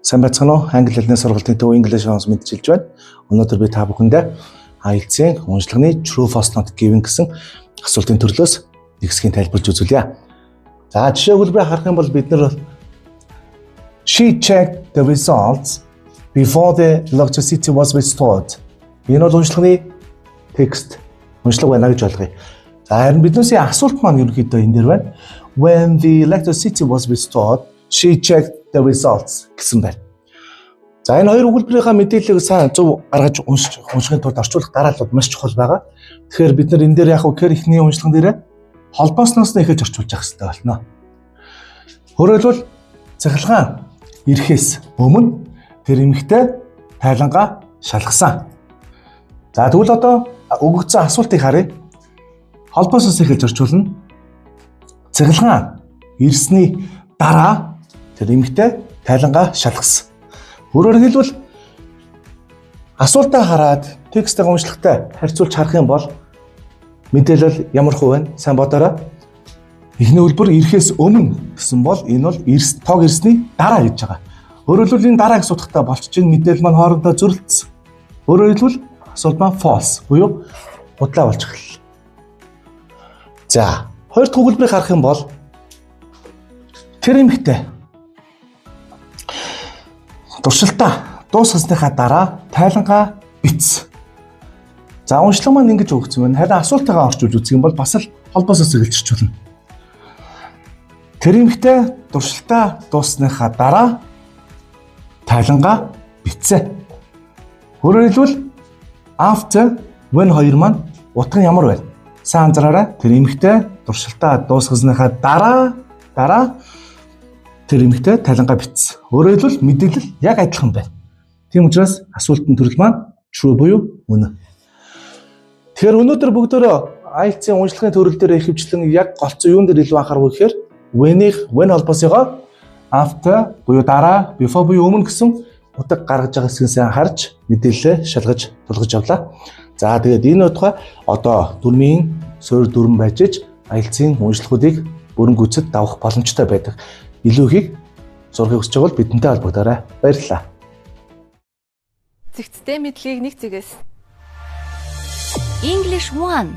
Сайн байцгаана уу? Англи хэлний сургалтын төв English House мэдчилж байна. Өнөөдөр би та бүхэндээ IELTS-ийн уншлагын True False Not Given гэсэн асуултын төрлөөс нэг хэсгийг тайлбарж үзүүлье. За жишээ хөлбөрөөр харах юм бол бид нар She checked the results before the electricity was restored. Энэ бол уншлагын текст, уншлаг байна гэж ойлгоё. За харин биднээсээ асуулт маань ерөнхийдөө энэ дээр байна. When the electricity was restored, she checked the results гэсэн байна. За энэ хоёр өгүүлбэрийнхаа мэдээллийг сайн зөв гаргаж уншихын тулд орчуулах дарааллууд маш чухал байгаа. Тэгэхээр бид нар энэ дээр яг хэр ихний уншлагын дээр холбоосноос нь эхэлж орчуулж явах хэрэгтэй болно. Өөрөөр цахилгаан ирэхээс өмнө тэр эмэгтэй тайлангаа шалгасан. За тэгвэл одоо өгөгдсөн асуултыг харъя. Холбоосоос эхэлж орчуулна. Цахилгаан ирсний дараа тэр эмэгтэй тайлангаа шалгасан. Өөрөөр хэлбэл асуултаа хараад текстээ уншлагатай харьцуулж харах юм бол мэдээлэл ямар хувь вэ? Сайн бодоорой. Эхний үлбэр ирэхээс өмнө гэсэн бол энэ бол тоог ирсний дараа гэж байгаа. Өөрөөр хэлбэл энэ дарааг судахтаа болчихын мэдээлэл маань хоорондоо зөрөлдсөн. Өөрөөр хэлбэл асуулт маань false буюу худлаа болж эхэллээ. За, хоёр дахь өгүүлбэрийг харах юм бол тэр эмэгтэй туршилтаа дуусгасныхаа дараа тайлангаа битсэн. За уншлаг маань ингэж өгсөн байна. Харин асуултаагаа орчуулж үзэх юм бол бас л холбоосоос эхэлж орчуулна. Тэр эмэгтэй туршилтаа дуусгасныхаа дараа тайлангаа битсэн. Өөрөөр хэлбэл after when хоёр маань утга нь ямар байна? Сайн анзаараарай. Тэр эмэгтэй туршилтаа дуусгасныхаа дараа тэр эмэгтэй тайлангаа битсэн. Өөрөөр хэлбэл мэдээлэл яг адилхан байна. Тийм учраас асуултын төрөл маань true буюу үнэ. Тэгэхээр өнөөдөр бүгдөө IELTS-ийн уншлагын төрөл дээр ихэвчлэн яг голцоо юун дээр илүү анхаарах вэ гэхээр when холбоосыгоо after буюу дараа, before буюу өмнө гэсэн утга гаргаж байгаа хэсгээс харж мэдээлэлээ шалгаж тулгаж явлаа. За тэгээд энэ утга одоо дүрмийн суурь дүрм байж IELTS-ийн уншлагуудыг бүрэн гүйцэд давах боломжтой байдаг. Илүү ихийг зургийг хүсэж байгаа бол бидэнтэй холбогдоорой. Баярлалаа. Зэгцтэй мэдлэгийг нэг зэгээс English 1